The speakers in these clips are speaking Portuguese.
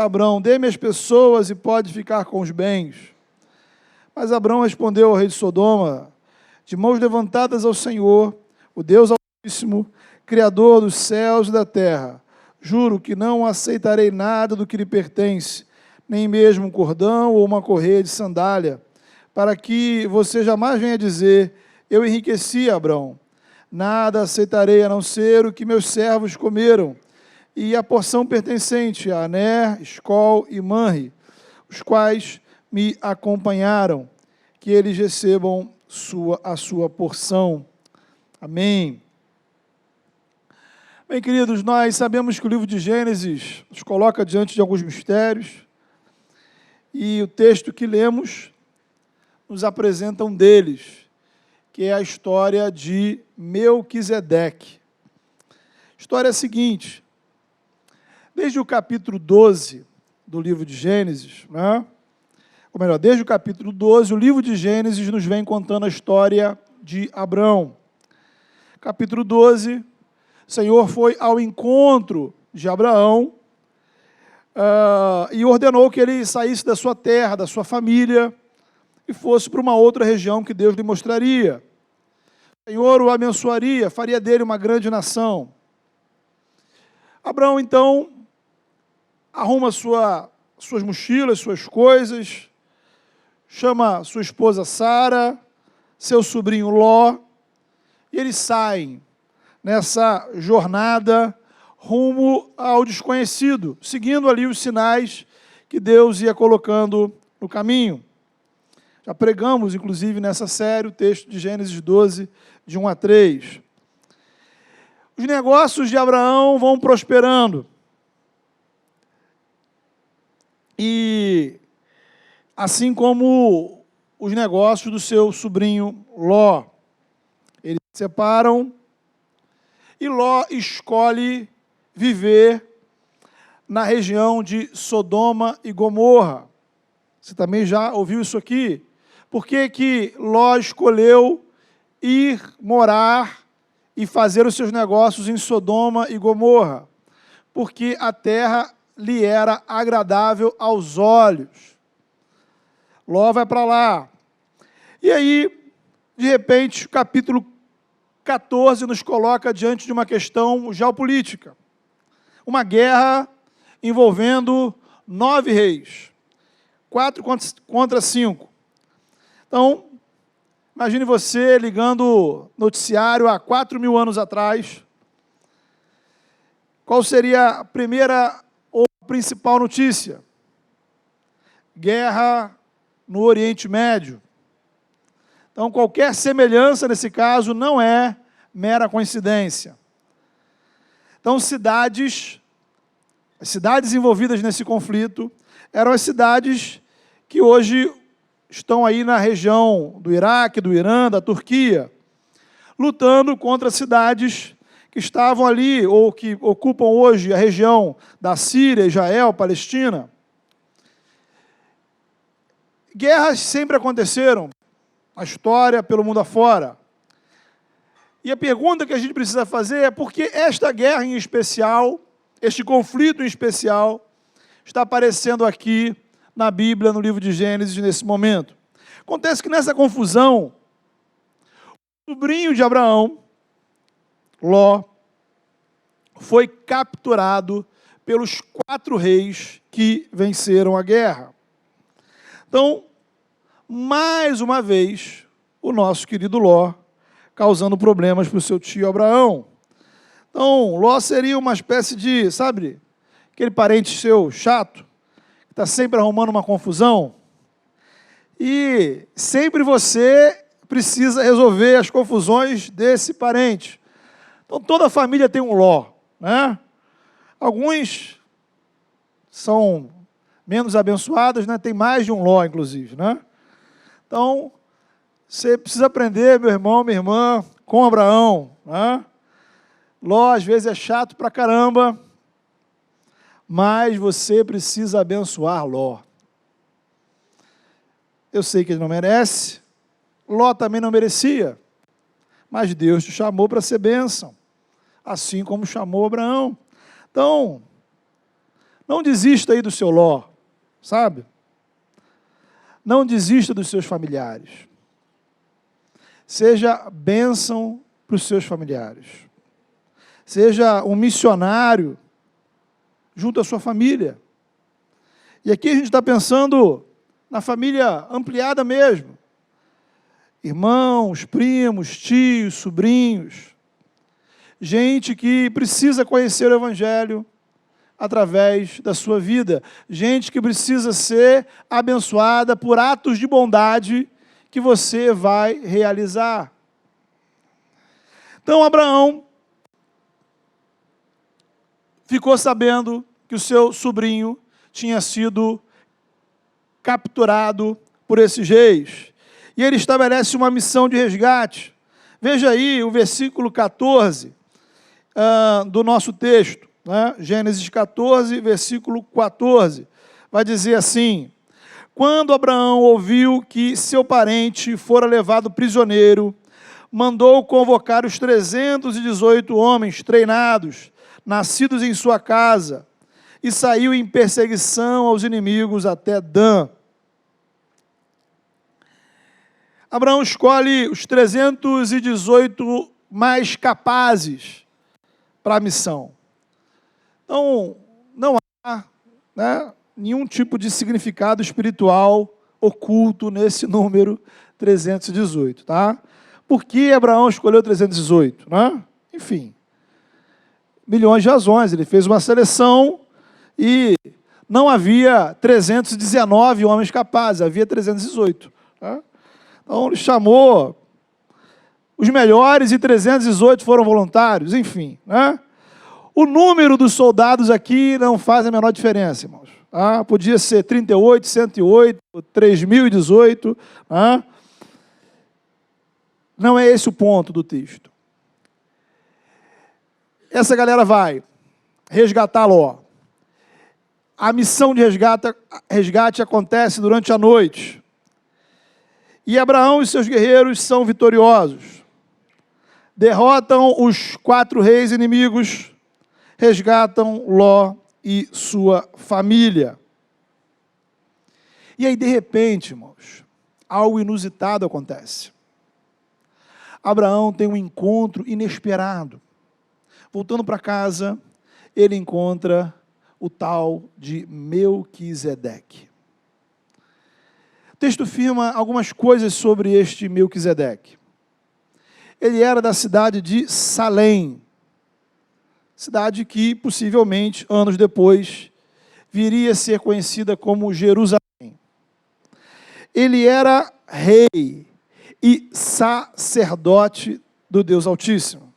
Abrão, dê-me as pessoas e pode ficar com os bens. Mas Abrão respondeu ao rei de Sodoma, de mãos levantadas ao Senhor, o Deus Altíssimo, Criador dos céus e da terra, juro que não aceitarei nada do que lhe pertence, nem mesmo um cordão ou uma correia de sandália, para que você jamais venha dizer, eu enriqueci Abrão. Nada aceitarei a não ser o que meus servos comeram, e a porção pertencente a Aner, Escol e Manre, os quais me acompanharam, que eles recebam a sua porção. Amém. Bem, queridos, nós sabemos que o livro de Gênesis nos coloca diante de alguns mistérios, e o texto que lemos nos apresenta um deles, que é a história de Melquisedeque. A história é a seguinte: desde o capítulo 12 do livro de Gênesis, ou melhor, desde o capítulo 12, o livro de Gênesis nos vem contando a história de Abrão. Capítulo 12, o Senhor foi ao encontro de Abraão e ordenou que ele saísse da sua terra, da sua família, e fosse para uma outra região que Deus lhe mostraria. O Senhor o abençoaria, faria dele uma grande nação. Abrão, então, arruma suas mochilas, suas coisas, chama sua esposa Sara, seu sobrinho Ló, e eles saem nessa jornada rumo ao desconhecido, seguindo ali os sinais que Deus ia colocando no caminho. Já pregamos, inclusive, nessa série, o texto de Gênesis 12, de 1 a 3. Os negócios de Abraão vão prosperando. E assim como os negócios do seu sobrinho Ló. Eles se separam e Ló escolhe viver na região de Sodoma e Gomorra. Você também já ouviu isso aqui? Por que que Ló escolheu ir morar e fazer os seus negócios em Sodoma e Gomorra? Porque a terra lhe era agradável aos olhos. Ló vai para lá. E aí, de repente, o capítulo 14 nos coloca diante de uma questão geopolítica. Uma guerra envolvendo 9 reis. 4 contra 5. Então, imagine você ligando noticiário há 4.000 anos atrás. Qual seria a primeira ou principal notícia? Guerra no Oriente Médio. Então, qualquer semelhança nesse caso não é mera coincidência. Então, as cidades envolvidas nesse conflito eram as cidades que hoje estão aí na região do Iraque, do Irã, da Turquia, lutando contra cidades que estavam ali, ou que ocupam hoje a região da Síria, Israel, Palestina. Guerras sempre aconteceram na história, pelo mundo afora. E a pergunta que a gente precisa fazer é por que esta guerra em especial, este conflito em especial, está aparecendo aqui na Bíblia, no livro de Gênesis, nesse momento. Acontece que nessa confusão, o sobrinho de Abraão, Ló, foi capturado pelos 4 reis que venceram a guerra. Então, mais uma vez, o nosso querido Ló, causando problemas para o seu tio Abraão. Então, Ló seria uma espécie de, sabe, aquele parente seu chato, que está sempre arrumando uma confusão, e sempre você precisa resolver as confusões desse parente. Então, toda família tem um Ló, né? Alguns são menos abençoados, né? Tem mais de um Ló, inclusive, né? Então, você precisa aprender, meu irmão, minha irmã, com Abraão, né? Ló, às vezes, é chato pra caramba, mas você precisa abençoar Ló. Eu sei que ele não merece, Ló também não merecia, mas Deus te chamou para ser bênção, assim como chamou Abraão. Então, Não desista aí do seu Ló, sabe? Não desista dos seus familiares. Seja bênção para os seus familiares. Seja um missionário junto à sua família. E aqui a gente está pensando na família ampliada mesmo. Irmãos, primos, tios, sobrinhos. Gente que precisa conhecer o Evangelho através da sua vida. Gente que precisa ser abençoada por atos de bondade que você vai realizar. Então, Abraão ficou sabendo que o seu sobrinho tinha sido capturado por esses reis. E ele estabelece uma missão de resgate. Veja aí o versículo 14 do nosso texto, né? Gênesis 14, versículo 14. Vai dizer assim: quando Abraão ouviu que seu parente fora levado prisioneiro, mandou convocar os 318 homens treinados, nascidos em sua casa, e saiu em perseguição aos inimigos até Dan. Abraão escolhe os 318 mais capazes para a missão. Então, não há, né, nenhum tipo de significado espiritual oculto nesse número 318, tá? Por que Abraão escolheu 318, né? Enfim, milhões de razões. Ele fez uma seleção e não havia 319 homens capazes, havia 318. Tá? Então, ele chamou os melhores e 318 foram voluntários, enfim. Né? O número dos soldados aqui não faz a menor diferença, irmãos. Tá? Podia ser 38, 108, 3.018. Tá? Não é esse o ponto do texto. Essa galera vai resgatar Ló. A missão de resgate acontece durante a noite. E Abraão e seus guerreiros são vitoriosos. Derrotam os 4 reis inimigos, resgatam Ló e sua família. E aí, de repente, irmãos, algo inusitado acontece. Abraão tem um encontro inesperado. Voltando para casa, ele encontra o tal de Melquisedeque. O texto afirma algumas coisas sobre este Melquisedeque. Ele era da cidade de Salém, cidade que, possivelmente, anos depois, viria a ser conhecida como Jerusalém. Ele era rei e sacerdote do Deus Altíssimo.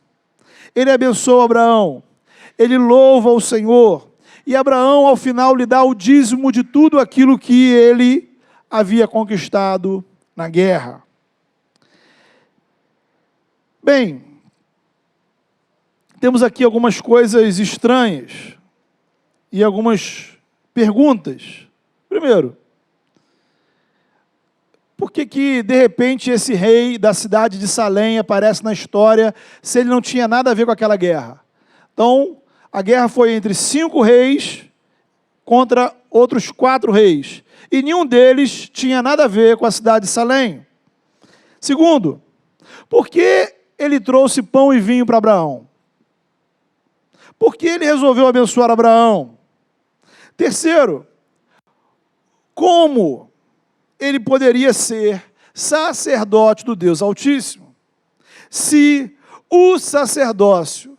Ele abençoa Abraão, ele louva o Senhor, e Abraão, ao final, lhe dá o dízimo de tudo aquilo que ele havia conquistado na guerra. Bem, temos aqui algumas coisas estranhas e algumas perguntas. Primeiro, por que de repente esse rei da cidade de Salém aparece na história se ele não tinha nada a ver com aquela guerra? Então, a guerra foi entre 5 reis contra outros 4 reis. E nenhum deles tinha nada a ver com a cidade de Salém. Segundo, por que ele trouxe pão e vinho para Abraão? Por que ele resolveu abençoar Abraão? Terceiro, como ele poderia ser sacerdote do Deus Altíssimo se o sacerdócio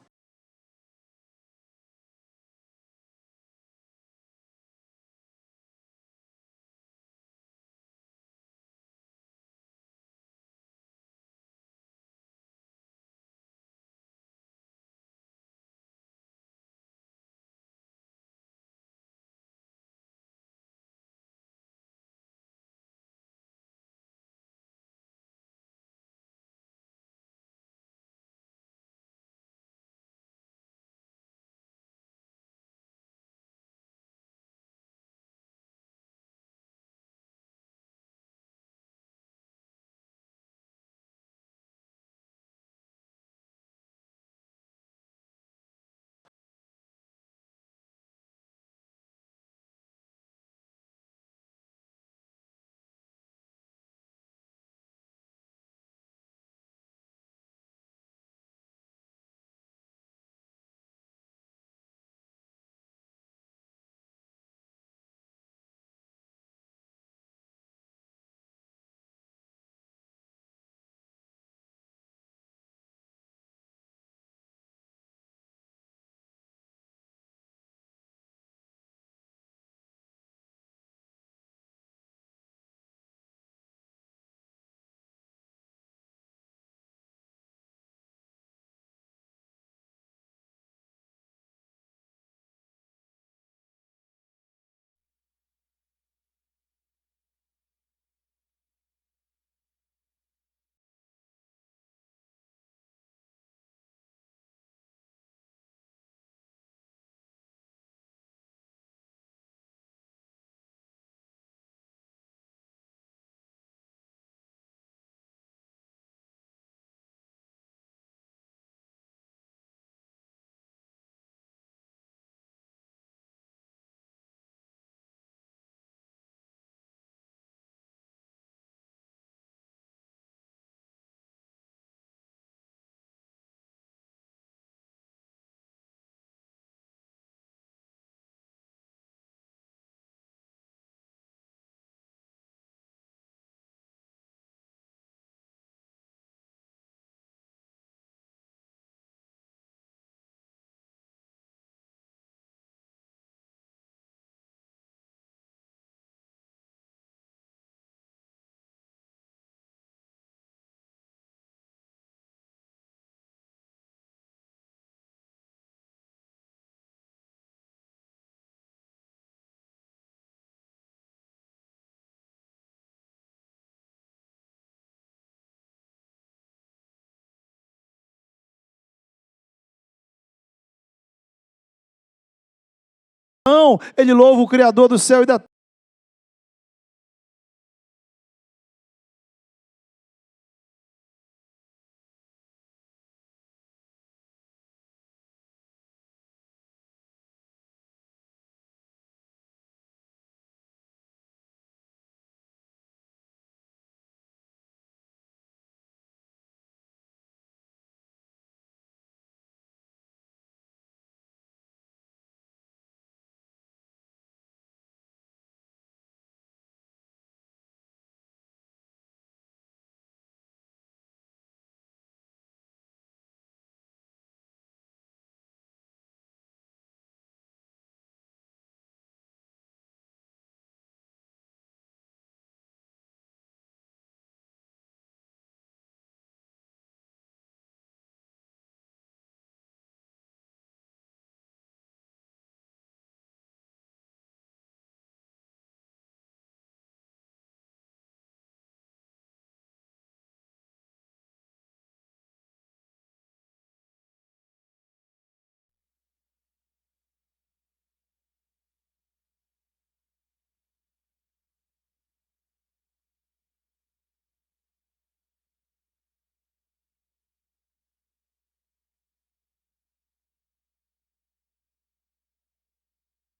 Abraão, ele louva o Criador do céu e da terra.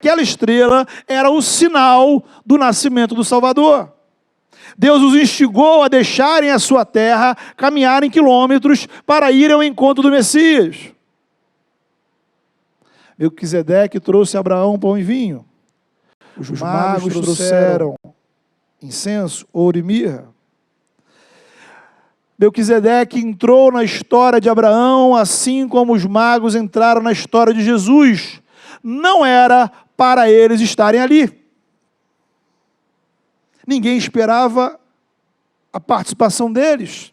Aquela estrela era o sinal do nascimento do Salvador. Deus os instigou a deixarem a sua terra, caminharem quilômetros para irem ao encontro do Messias. Melquisedeque trouxe a Abraão pão e vinho. Os magos trouxeram incenso, ouro e mirra. Melquisedeque entrou na história de Abraão, assim como os magos entraram na história de Jesus. Não era para eles estarem ali. Ninguém esperava a participação deles.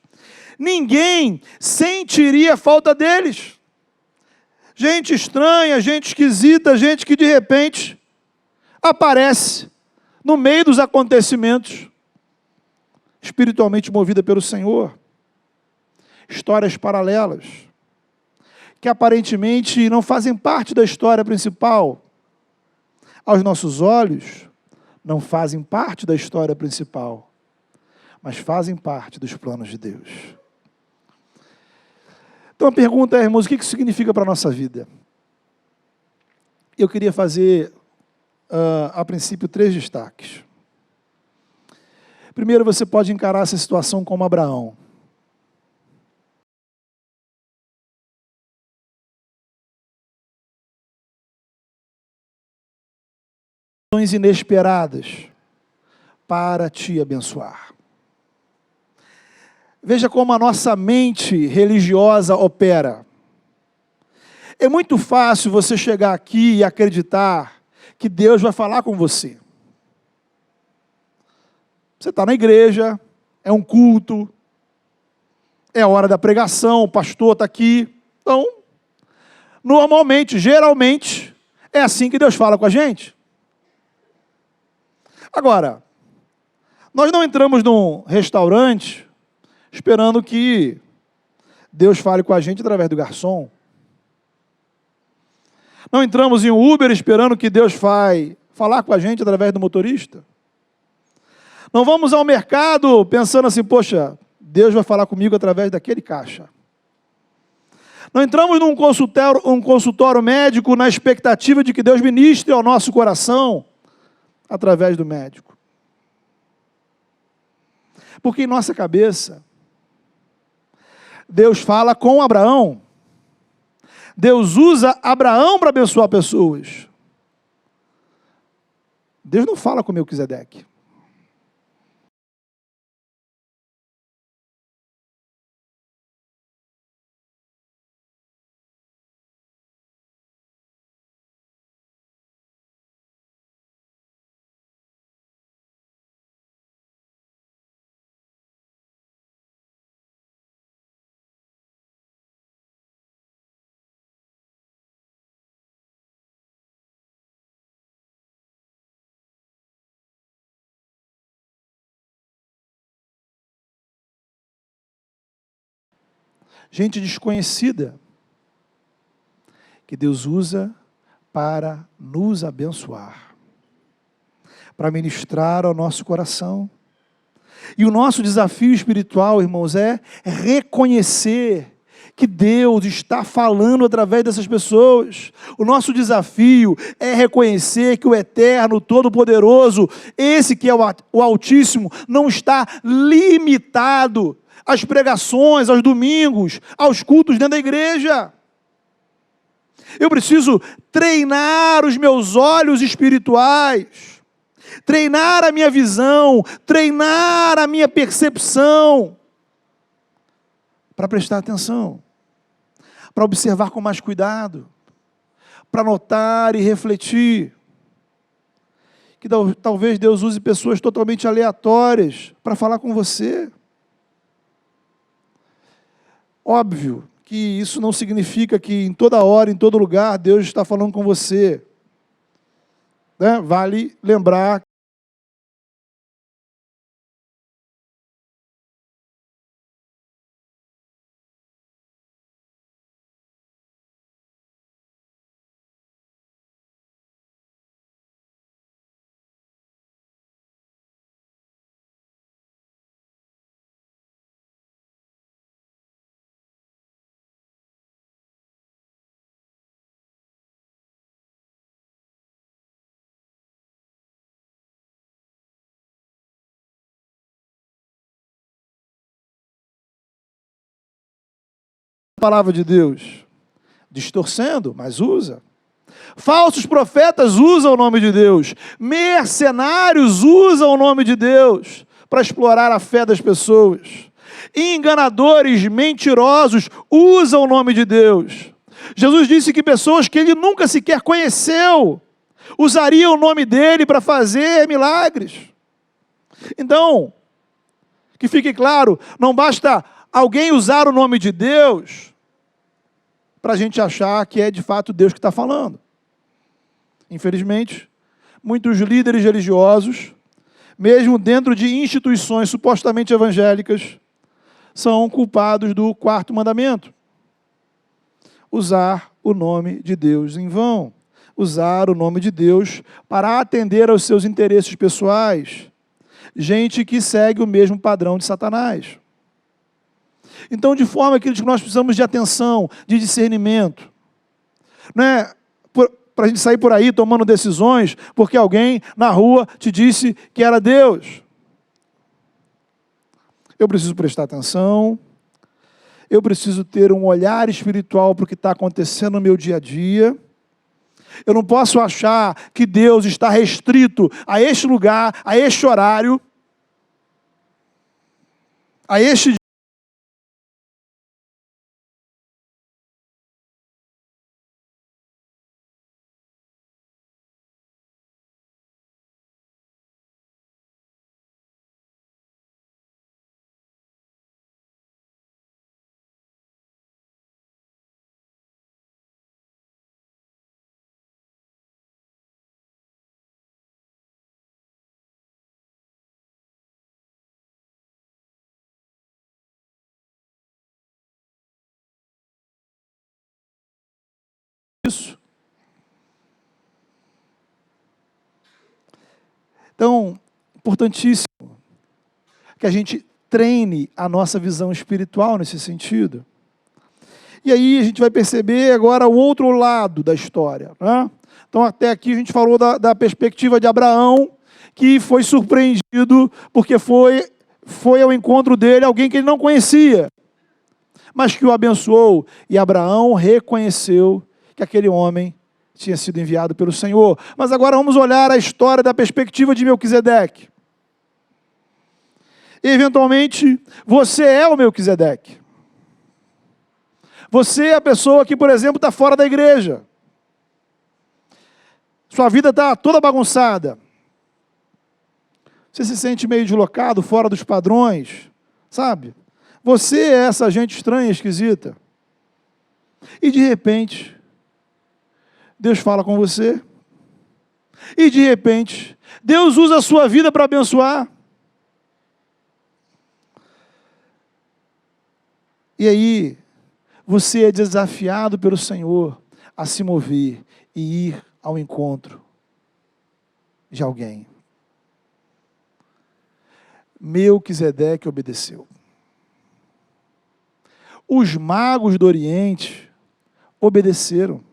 Ninguém sentiria a falta deles. Gente estranha, gente esquisita, gente que de repente aparece no meio dos acontecimentos, espiritualmente movida pelo Senhor. Histórias paralelas, que aparentemente não fazem parte da história principal. Aos nossos olhos, não fazem parte da história principal, mas fazem parte dos planos de Deus. Então a pergunta é, irmãos, o que isso significa para a nossa vida? Eu queria fazer, a princípio, 3 destaques. Primeiro, você pode encarar essa situação como Abraão. Inesperadas para te abençoar. Veja como a nossa mente religiosa opera. É muito fácil você chegar aqui e acreditar que Deus vai falar com você. Você está na igreja, é um culto, é a hora da pregação, o pastor está aqui. Então, normalmente, geralmente, é assim que Deus fala com a gente. Agora, nós não entramos num restaurante esperando que Deus fale com a gente através do garçom. Não entramos em um Uber esperando que Deus vai falar com a gente através do motorista. Não vamos ao mercado pensando assim, poxa, Deus vai falar comigo através daquele caixa. Não entramos num consultório médico na expectativa de que Deus ministre ao nosso coração através do médico. Porque em nossa cabeça, Deus fala com Abraão. Deus usa Abraão para abençoar pessoas. Deus não fala com Melquisedeque. Gente desconhecida, que Deus usa para nos abençoar, para ministrar ao nosso coração. E o nosso desafio espiritual, irmãos, é reconhecer que Deus está falando através dessas pessoas. O nosso desafio é reconhecer que o Eterno, o Todo-Poderoso, esse que é o Altíssimo, não está limitado às pregações, aos domingos, aos cultos dentro da igreja. Eu preciso treinar os meus olhos espirituais, treinar a minha visão, treinar a minha percepção, para prestar atenção, para observar com mais cuidado, para notar e refletir. Que talvez Deus use pessoas totalmente aleatórias para falar com você. Óbvio que isso não significa que em toda hora, em todo lugar, Deus está falando com você. Né? Vale lembrar a palavra de Deus, distorcendo, mas usa. Falsos profetas usam o nome de Deus. Mercenários usam o nome de Deus para explorar a fé das pessoas. Enganadores, mentirosos usam o nome de Deus. Jesus disse que pessoas que ele nunca sequer conheceu usariam o nome dele para fazer milagres. Então, que fique claro, não basta alguém usar o nome de Deus para a gente achar que é de fato Deus que está falando. Infelizmente, muitos líderes religiosos, mesmo dentro de instituições supostamente evangélicas, são culpados do quarto mandamento: usar o nome de Deus em vão, usar o nome de Deus para atender aos seus interesses pessoais, gente que segue o mesmo padrão de Satanás. Então, de forma que nós precisamos de atenção, de discernimento. Não é para a gente sair por aí tomando decisões porque alguém na rua te disse que era Deus. Eu preciso prestar atenção, eu preciso ter um olhar espiritual para o que está acontecendo no meu dia a dia. Eu não posso achar que Deus está restrito a este lugar, a este horário, a este dia. Isso. Então, importantíssimo que a gente treine a nossa visão espiritual nesse sentido. E aí a gente vai perceber agora o outro lado da história. Né? Então, até aqui a gente falou da perspectiva de Abraão, que foi surpreendido porque foi ao encontro dele alguém que ele não conhecia, mas que o abençoou. E Abraão reconheceu que aquele homem tinha sido enviado pelo Senhor. Mas agora vamos olhar a história da perspectiva de Melquisedeque. Eventualmente, você é o Melquisedeque. Você é a pessoa que, por exemplo, está fora da igreja. Sua vida está toda bagunçada. Você se sente meio deslocado, fora dos padrões, sabe? Você é essa gente estranha, esquisita. E de repente, Deus fala com você. E de repente, Deus usa a sua vida para abençoar. E aí, você é desafiado pelo Senhor a se mover e ir ao encontro de alguém. Melquisedeque obedeceu. Os magos do Oriente obedeceram.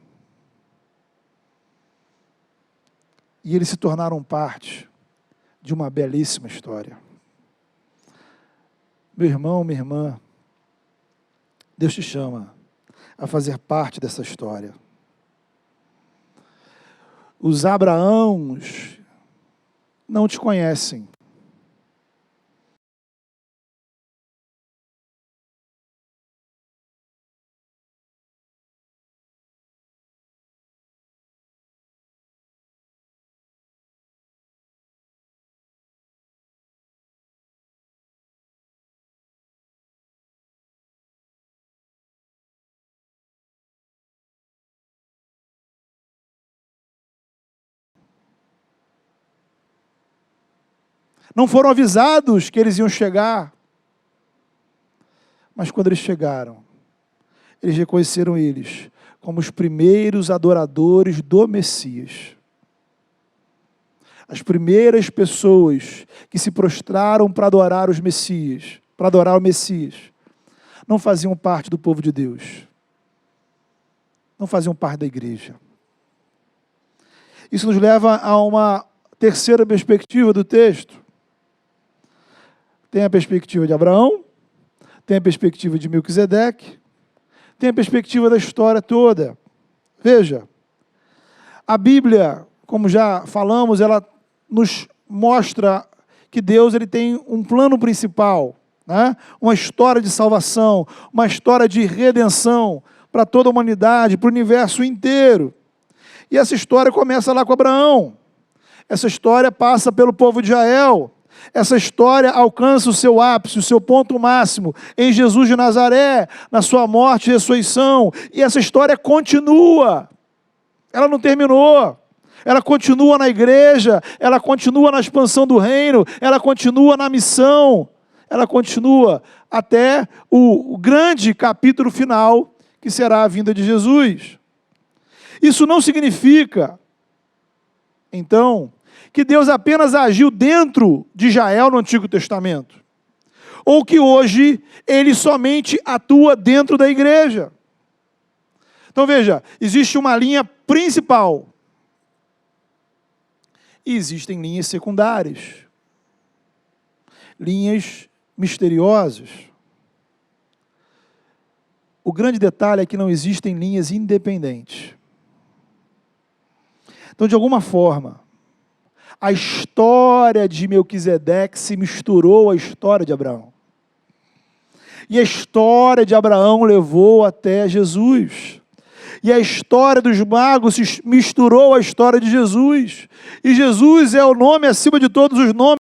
E eles se tornaram parte de uma belíssima história. Meu irmão, minha irmã, Deus te chama a fazer parte dessa história. Os Abraãos não te conhecem. Não foram avisados que eles iam chegar. Mas quando eles chegaram, eles reconheceram eles como os primeiros adoradores do Messias. As primeiras pessoas que se prostraram para adorar os Messias, para adorar o Messias, não faziam parte do povo de Deus. Não faziam parte da igreja. Isso nos leva a uma terceira perspectiva do texto. Tem a perspectiva de Abraão, tem a perspectiva de Melquisedeque, tem a perspectiva da história toda. Veja, a Bíblia, como já falamos, ela nos mostra que Deus ele tem um plano principal, né? Uma história de salvação, uma história de redenção para toda a humanidade, para o universo inteiro. E essa história começa lá com Abraão. Essa história passa pelo povo de Israel. Essa história alcança o seu ápice, o seu ponto máximo em Jesus de Nazaré, na sua morte e ressurreição. E essa história continua. Ela não terminou. Ela continua na igreja, ela continua na expansão do reino, ela continua na missão, ela continua até o grande capítulo final, que será a vinda de Jesus. Isso não significa, então, que Deus apenas agiu dentro de Israel no Antigo Testamento, ou que hoje Ele somente atua dentro da igreja. Então veja, existe uma linha principal e existem linhas secundárias, linhas misteriosas. O grande detalhe é que não existem linhas independentes. Então, de alguma forma, a história de Melquisedeque se misturou à história de Abraão. E a história de Abraão levou até Jesus. E a história dos magos se misturou à história de Jesus. E Jesus é o nome acima de todos os nomes.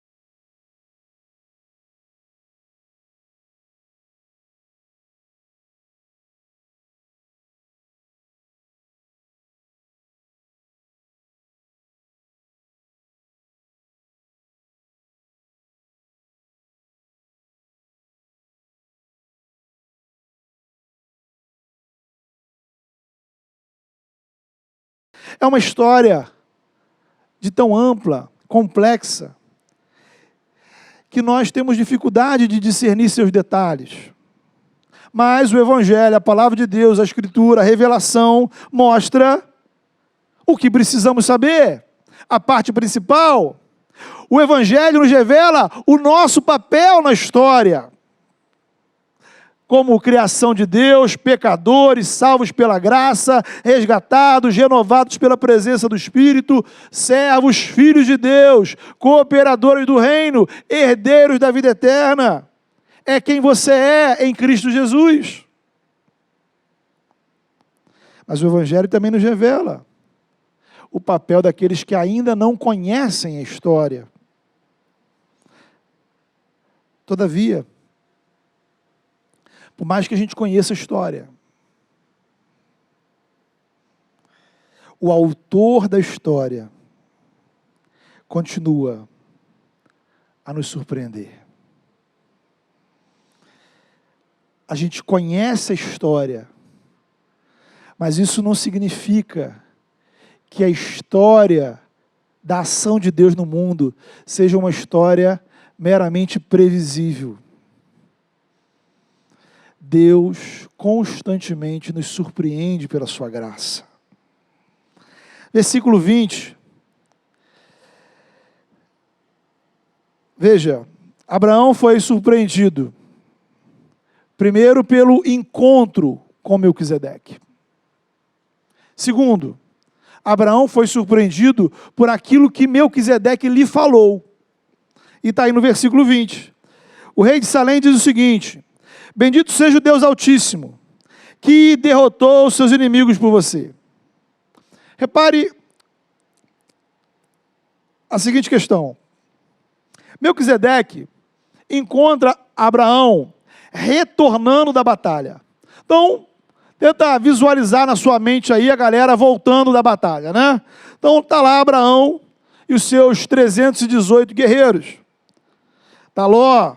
É uma história de tão ampla, complexa, que nós temos dificuldade de discernir seus detalhes. Mas o Evangelho, a Palavra de Deus, a Escritura, a revelação, mostra o que precisamos saber. A parte principal, o Evangelho nos revela o nosso papel na história. Como criação de Deus, pecadores, salvos pela graça, resgatados, renovados pela presença do Espírito, servos, filhos de Deus, cooperadores do reino, herdeiros da vida eterna. É quem você é em Cristo Jesus. Mas o Evangelho também nos revela o papel daqueles que ainda não conhecem a história. Todavia, por mais que a gente conheça a história, o autor da história continua a nos surpreender. A gente conhece a história, mas isso não significa que a história da ação de Deus no mundo seja uma história meramente previsível. Deus constantemente nos surpreende pela sua graça. Versículo 20. Veja, Abraão foi surpreendido, primeiro pelo encontro com Melquisedeque. Segundo, Abraão foi surpreendido por aquilo que Melquisedeque lhe falou. E está aí no versículo 20. O rei de Salém diz o seguinte: bendito seja o Deus Altíssimo, que derrotou os seus inimigos por você. Repare a seguinte questão. Melquisedeque encontra Abraão retornando da batalha. Então, tenta visualizar na sua mente aí a galera voltando da batalha, né? Então, está lá Abraão e os seus 318 guerreiros. Está Ló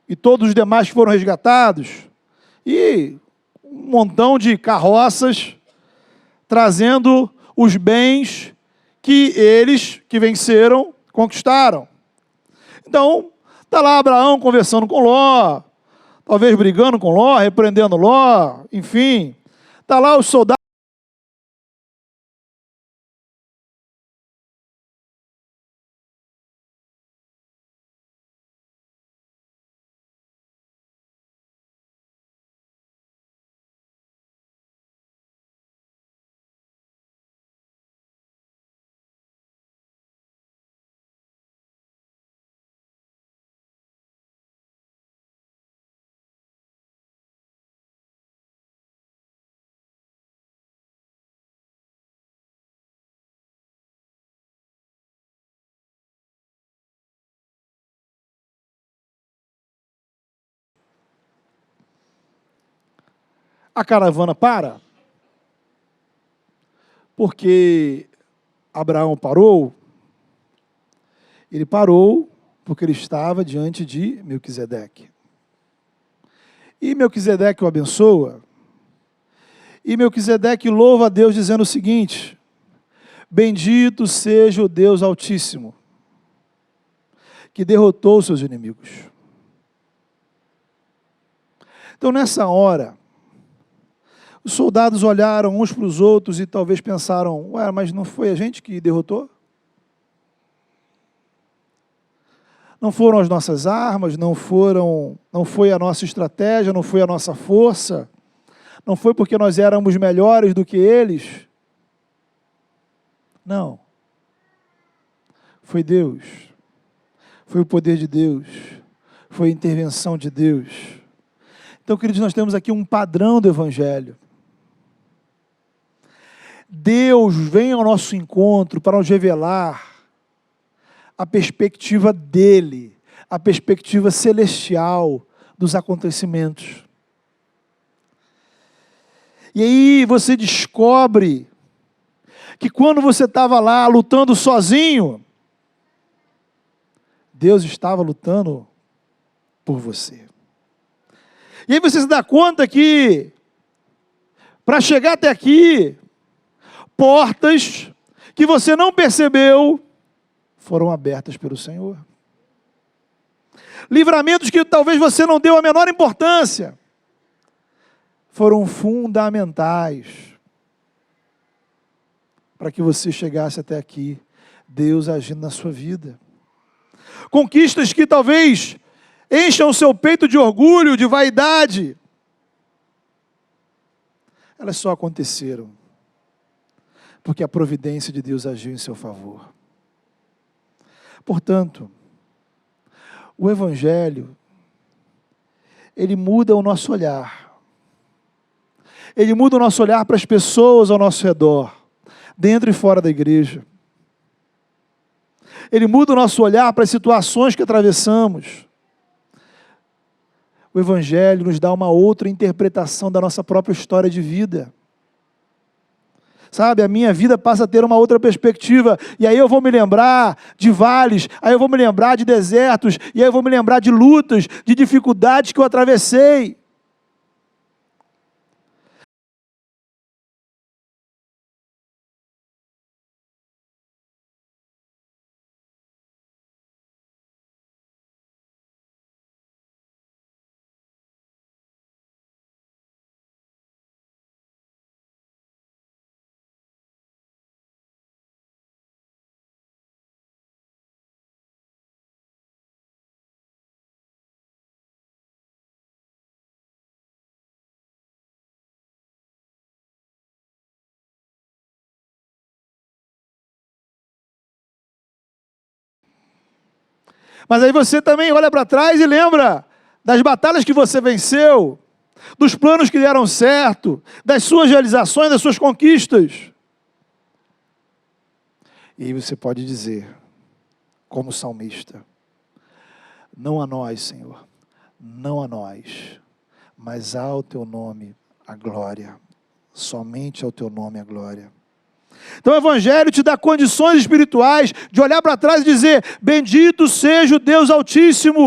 e todos os demais que foram resgatados. E um montão de carroças trazendo os bens que eles, que venceram, conquistaram. Então, está lá Abraão conversando com Ló, talvez brigando com Ló, repreendendo Ló, enfim. Está lá os soldados. A caravana para, porque Abraão parou. Ele parou porque ele estava diante de Melquisedeque. E Melquisedeque o abençoa. E Melquisedeque louva a Deus dizendo o seguinte: bendito seja o Deus Altíssimo, que derrotou os seus inimigos. Então, nessa hora, os soldados olharam uns para os outros e talvez pensaram: ué, mas não foi a gente que derrotou? Não foram as nossas armas, não foi a nossa estratégia, não foi a nossa força, não foi porque nós éramos melhores do que eles. Não. Foi Deus. Foi o poder de Deus. Foi a intervenção de Deus. Então, queridos, nós temos aqui um padrão do Evangelho. Deus vem ao nosso encontro para nos revelar a perspectiva dele, a perspectiva celestial dos acontecimentos. E aí você descobre que quando você estava lá lutando sozinho, Deus estava lutando por você. E aí você se dá conta que, para chegar até aqui, portas que você não percebeu foram abertas pelo Senhor. Livramentos que talvez você não deu a menor importância, foram fundamentais para que você chegasse até aqui, Deus agindo na sua vida. Conquistas que talvez encham o seu peito de orgulho, de vaidade, elas só aconteceram porque a providência de Deus agiu em seu favor. Portanto, o Evangelho, ele muda o nosso olhar. Ele muda o nosso olhar para as pessoas ao nosso redor, dentro e fora da igreja. Ele muda o nosso olhar para as situações que atravessamos. O Evangelho nos dá uma outra interpretação da nossa própria história de vida. Sabe, a minha vida passa a ter uma outra perspectiva, e aí eu vou me lembrar de vales, aí eu vou me lembrar de desertos, e aí eu vou me lembrar de lutas, de dificuldades que eu atravessei. Mas aí você também olha para trás e lembra das batalhas que você venceu, dos planos que deram certo, das suas realizações, das suas conquistas. E aí você pode dizer, como salmista, não a nós, Senhor, não a nós, mas ao teu nome a glória, somente ao teu nome a glória. Então o Evangelho te dá condições espirituais de olhar para trás e dizer, bendito seja o Deus Altíssimo.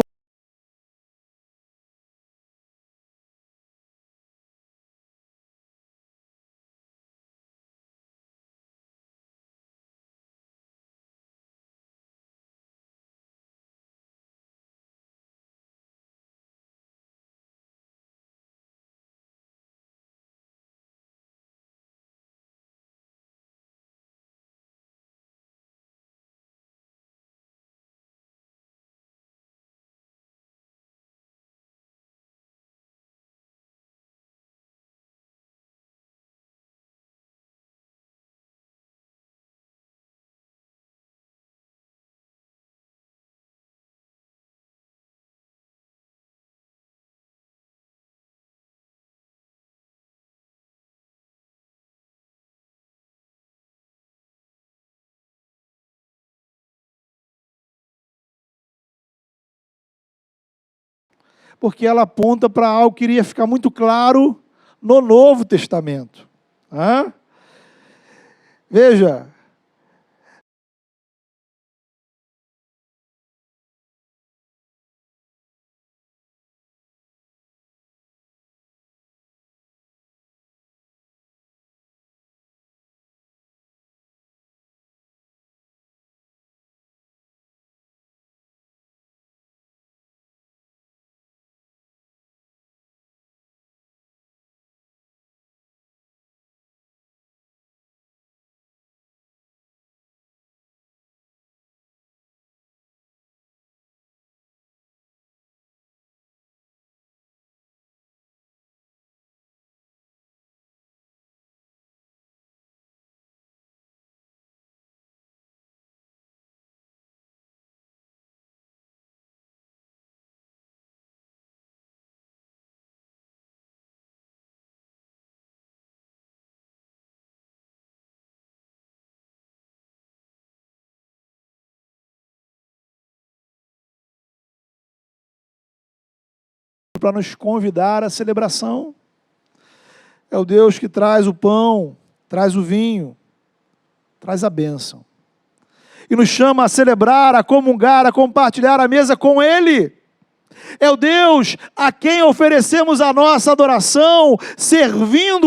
Porque ela aponta para algo que iria ficar muito claro no Novo Testamento. Hã? Veja, para nos convidar à celebração. É o Deus que traz o pão, traz o vinho, traz a bênção. E nos chama a celebrar, a comungar, a compartilhar a mesa com Ele. É o Deus a quem oferecemos a nossa adoração, servindo.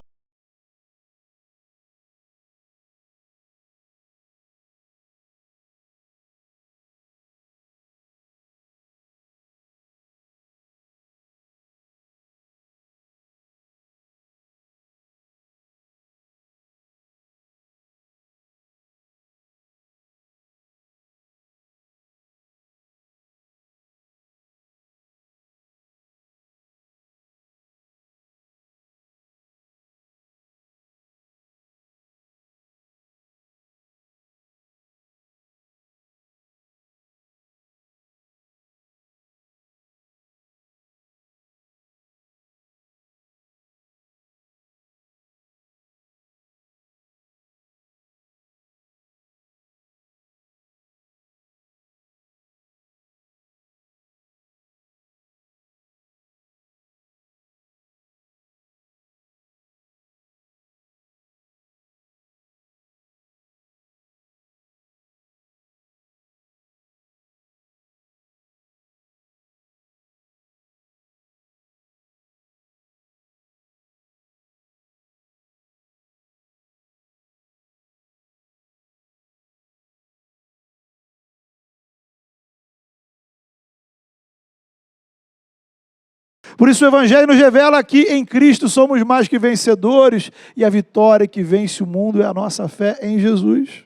Por isso o Evangelho nos revela que em Cristo somos mais que vencedores e a vitória que vence o mundo é a nossa fé em Jesus.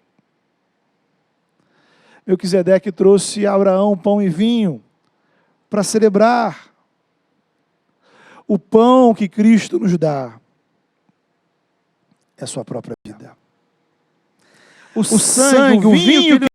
Melquisedeque trouxe a Abraão pão e vinho para celebrar o pão que Cristo nos dá. É a sua própria vida. O sangue, o vinho que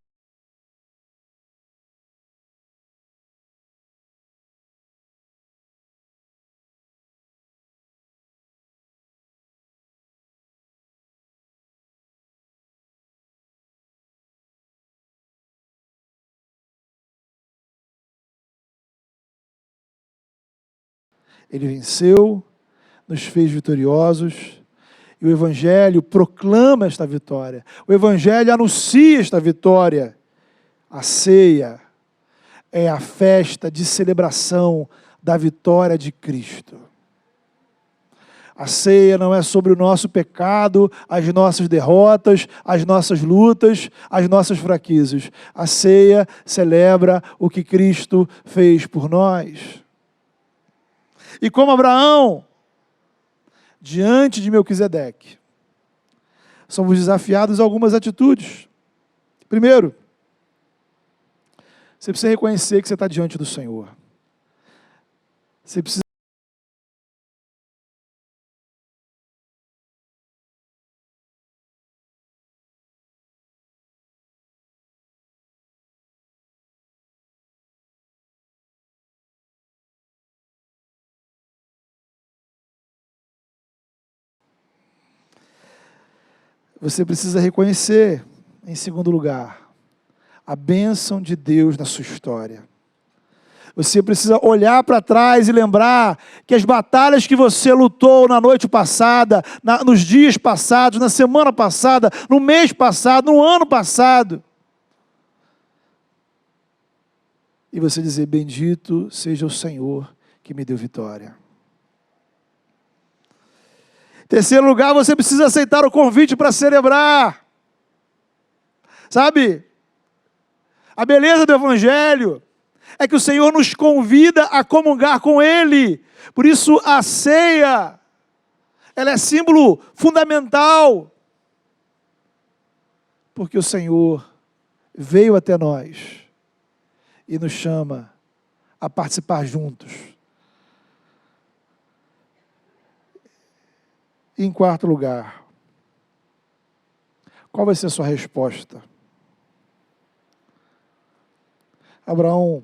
Ele venceu, nos fez vitoriosos, e o Evangelho proclama esta vitória. O Evangelho anuncia esta vitória. A ceia é a festa de celebração da vitória de Cristo. A ceia não é sobre o nosso pecado, as nossas derrotas, as nossas lutas, as nossas fraquezas. A ceia celebra o que Cristo fez por nós. E como Abraão, diante de Melquisedeque, somos desafiados a algumas atitudes. Primeiro, você precisa reconhecer que você está diante do Senhor. Você precisa reconhecer, em segundo lugar, a bênção de Deus na sua história. Você precisa olhar para trás e lembrar que as batalhas que você lutou na noite passada, nos dias passados, na semana passada, no mês passado, no ano passado. E você dizer, bendito seja o Senhor que me deu vitória. Em terceiro lugar, você precisa aceitar o convite para celebrar. Sabe? A beleza do Evangelho é que o Senhor nos convida a comungar com Ele. Por isso a ceia, ela é símbolo fundamental. Porque o Senhor veio até nós e nos chama a participar juntos. E em quarto lugar, qual vai ser a sua resposta? Abraão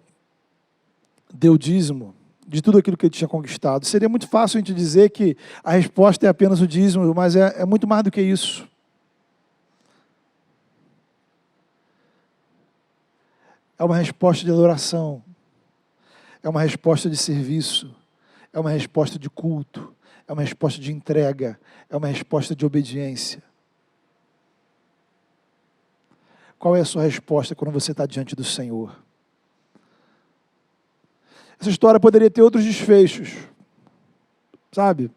deu dízimo de tudo aquilo que ele tinha conquistado. Seria muito fácil a gente dizer que a resposta é apenas o dízimo, mas é muito mais do que isso. É uma resposta de adoração, é uma resposta de serviço, é uma resposta de culto, é uma resposta de entrega, é uma resposta de obediência. Qual é a sua resposta quando você está diante do Senhor? Essa história poderia ter outros desfechos, sabe?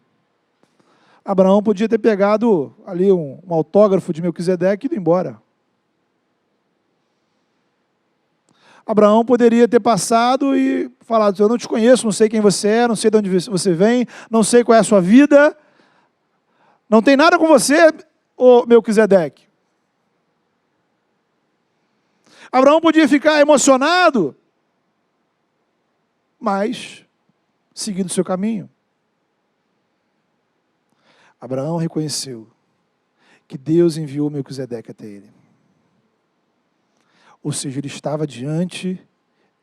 Abraão podia ter pegado ali um autógrafo de Melquisedeque e ido embora. Abraão poderia ter passado e falado, eu não te conheço, não sei quem você é, não sei de onde você vem, não sei qual é a sua vida, não tem nada com você, ô Melquisedeque. Abraão podia ficar emocionado, mas seguindo o seu caminho. Abraão reconheceu que Deus enviou Melquisedeque até ele. Ou seja, ele estava diante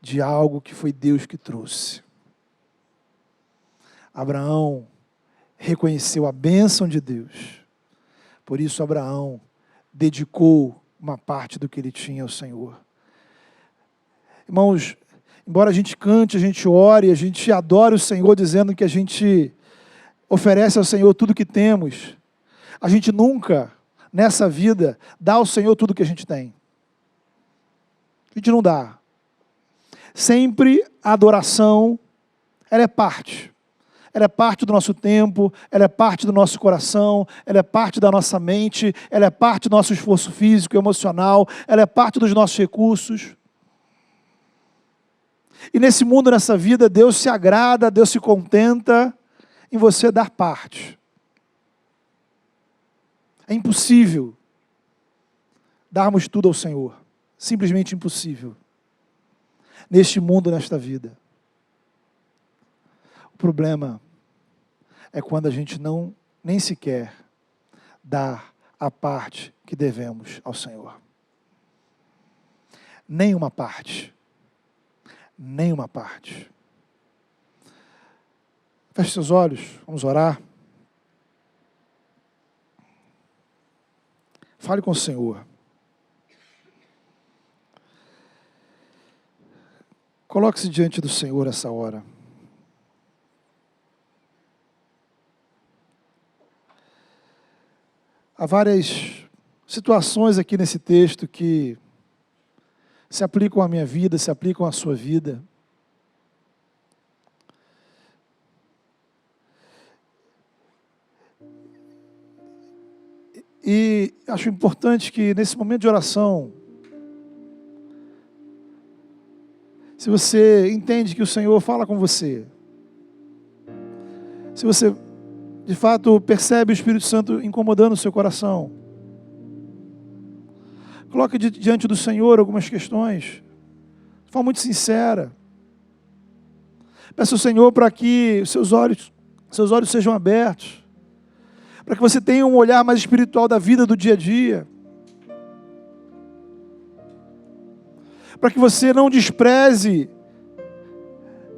de algo que foi Deus que trouxe. Abraão reconheceu a bênção de Deus. Por isso Abraão dedicou uma parte do que ele tinha ao Senhor. Irmãos, embora a gente cante, a gente ore, a gente adore o Senhor dizendo que a gente oferece ao Senhor tudo que temos, a gente nunca, nessa vida, dá ao Senhor tudo que a gente tem. A gente não dá. Sempre a adoração, ela é parte. Ela é parte do nosso tempo, ela é parte do nosso coração, ela é parte da nossa mente, ela é parte do nosso esforço físico, emocional, ela é parte dos nossos recursos. E nesse mundo, nessa vida, Deus se agrada, Deus se contenta em você dar parte. É impossível darmos tudo ao Senhor. Simplesmente impossível. Neste mundo, nesta vida. O problema é quando a gente não, nem sequer, dá a parte que devemos ao Senhor. Nenhuma parte. Nenhuma parte. Feche seus olhos, vamos orar. Fale com o Senhor. Coloque-se diante do Senhor essa hora. Há várias situações aqui nesse texto que se aplicam à minha vida, se aplicam à sua vida. E acho importante que nesse momento de oração, se você entende que o Senhor fala com você, se você de fato percebe o Espírito Santo incomodando o seu coração, coloque diante do Senhor algumas questões, de forma muito sincera. Peça ao Senhor para que os seus olhos sejam abertos, para que você tenha um olhar mais espiritual da vida do dia a dia, para que você não despreze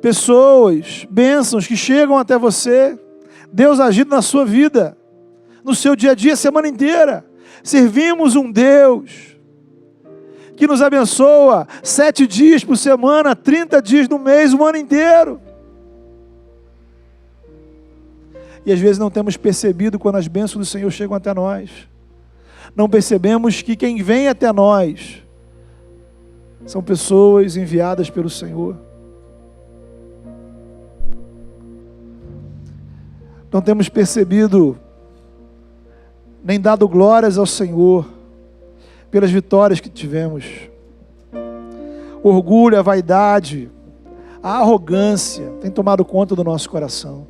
pessoas, bênçãos que chegam até você, Deus agindo na sua vida, no seu dia a dia, a semana inteira. Servimos um Deus que nos abençoa 7 dias por semana, 30 dias no mês, o ano inteiro. E às vezes não temos percebido quando as bênçãos do Senhor chegam até nós. Não percebemos que quem vem até nós são pessoas enviadas pelo Senhor. Não temos percebido, nem dado glórias ao Senhor, pelas vitórias que tivemos. O orgulho, a vaidade, a arrogância tem tomado conta do nosso coração.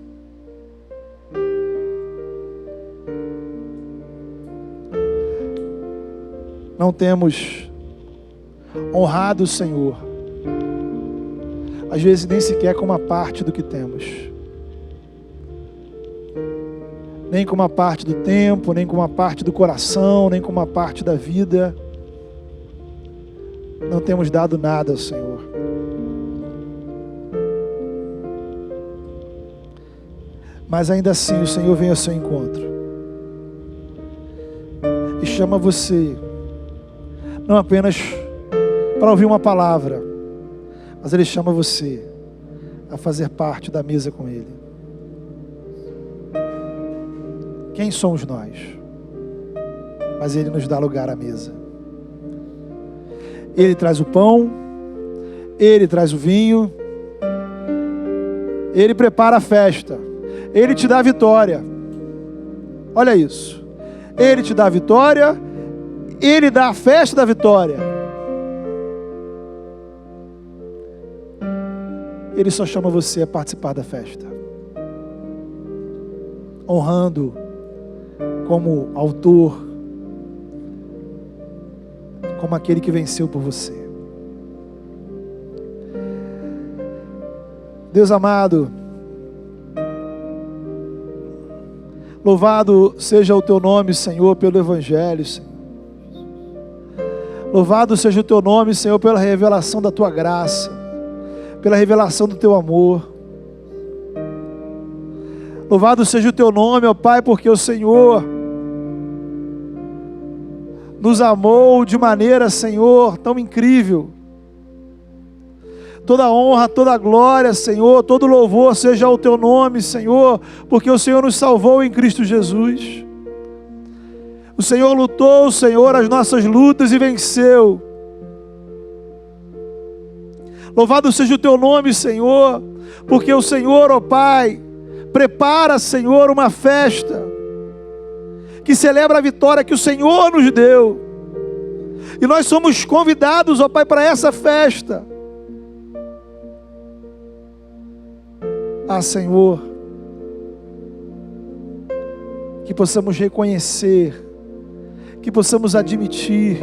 Não temos honrado o Senhor, às vezes nem sequer com uma parte do que temos, nem com uma parte do tempo, nem com uma parte do coração, nem com uma parte da vida. Não temos dado nada ao Senhor. Mas ainda assim o Senhor vem ao seu encontro e chama você, não apenas para ouvir uma palavra, mas Ele chama você a fazer parte da mesa com Ele. Quem somos nós? Mas Ele nos dá lugar à mesa. Ele traz o pão, Ele traz o vinho, Ele prepara a festa, Ele te dá a vitória. Olha isso. Ele te dá a vitória, Ele dá a festa da vitória. Ele só chama você a participar da festa, honrando como autor, como aquele que venceu por você. Deus amado, louvado seja o Teu nome, Senhor, pelo Evangelho, Senhor. Louvado seja o Teu nome, Senhor, pela revelação da Tua graça, pela revelação do Teu amor. Louvado seja o Teu nome, ó Pai, porque o Senhor nos amou de maneira, Senhor, tão incrível. Toda honra, toda glória, Senhor, todo louvor seja ao Teu nome, Senhor, porque o Senhor nos salvou em Cristo Jesus. O Senhor lutou, Senhor, as nossas lutas e venceu. Louvado seja o Teu nome, Senhor, porque o Senhor, ó Pai, prepara, Senhor, uma festa que celebra a vitória que o Senhor nos deu. E nós somos convidados, ó Pai, para essa festa. Ah, Senhor, que possamos reconhecer, que possamos admitir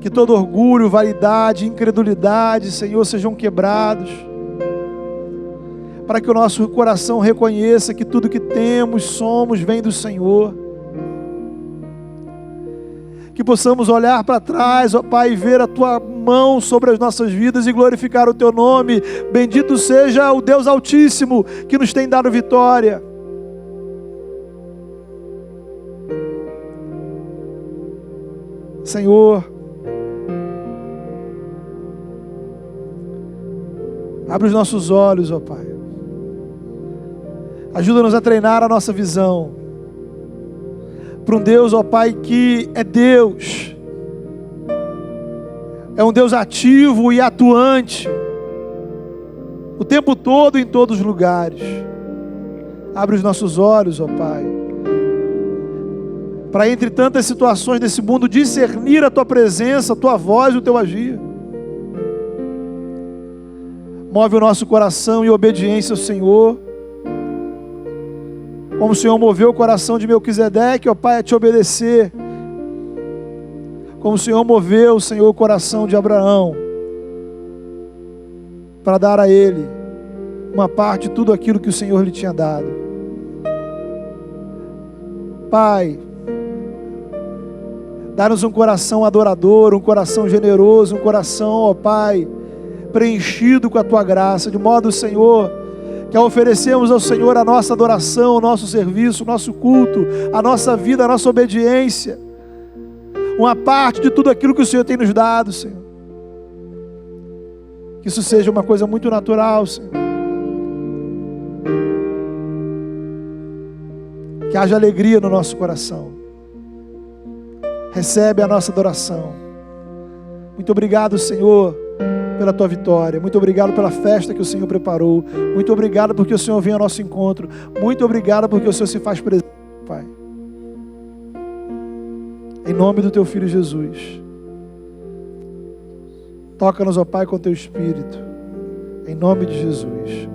que todo orgulho, vaidade, incredulidade, Senhor, sejam quebrados, para que o nosso coração reconheça que tudo que temos, somos, vem do Senhor. Que possamos olhar para trás, ó Pai, e ver a Tua mão sobre as nossas vidas e glorificar o Teu nome. Bendito seja o Deus Altíssimo que nos tem dado vitória. Senhor, abre os nossos olhos, ó Pai. Ajuda-nos a treinar a nossa visão. para um Deus, ó Pai, que é Deus. É um Deus ativo e atuante, o tempo todo, em todos os lugares. Abre os nossos olhos, ó Pai, para entre tantas situações desse mundo, discernir a Tua presença, a Tua voz e o Teu agir. Move o nosso coração em obediência ao Senhor, como o Senhor moveu o coração de Melquisedeque, ó Pai, a Te obedecer, como o Senhor moveu, Senhor, o coração de Abraão, para dar a ele uma parte de tudo aquilo que o Senhor lhe tinha dado. Pai, dá-nos um coração adorador, um coração generoso, um coração, ó Pai, preenchido com a Tua graça, de modo, Senhor, que ao oferecermos ao Senhor a nossa adoração, o nosso serviço, o nosso culto, a nossa vida, a nossa obediência, uma parte de tudo aquilo que o Senhor tem nos dado, Senhor, que isso seja uma coisa muito natural, Senhor, que haja alegria no nosso coração. Recebe a nossa adoração. Muito obrigado, Senhor, pela Tua vitória. Muito obrigado pela festa que o Senhor preparou. Muito obrigado porque o Senhor vem ao nosso encontro. Muito obrigado porque o Senhor se faz presente, Pai. Em nome do Teu Filho Jesus. Toca-nos, ó Pai, com Teu Espírito. Em nome de Jesus.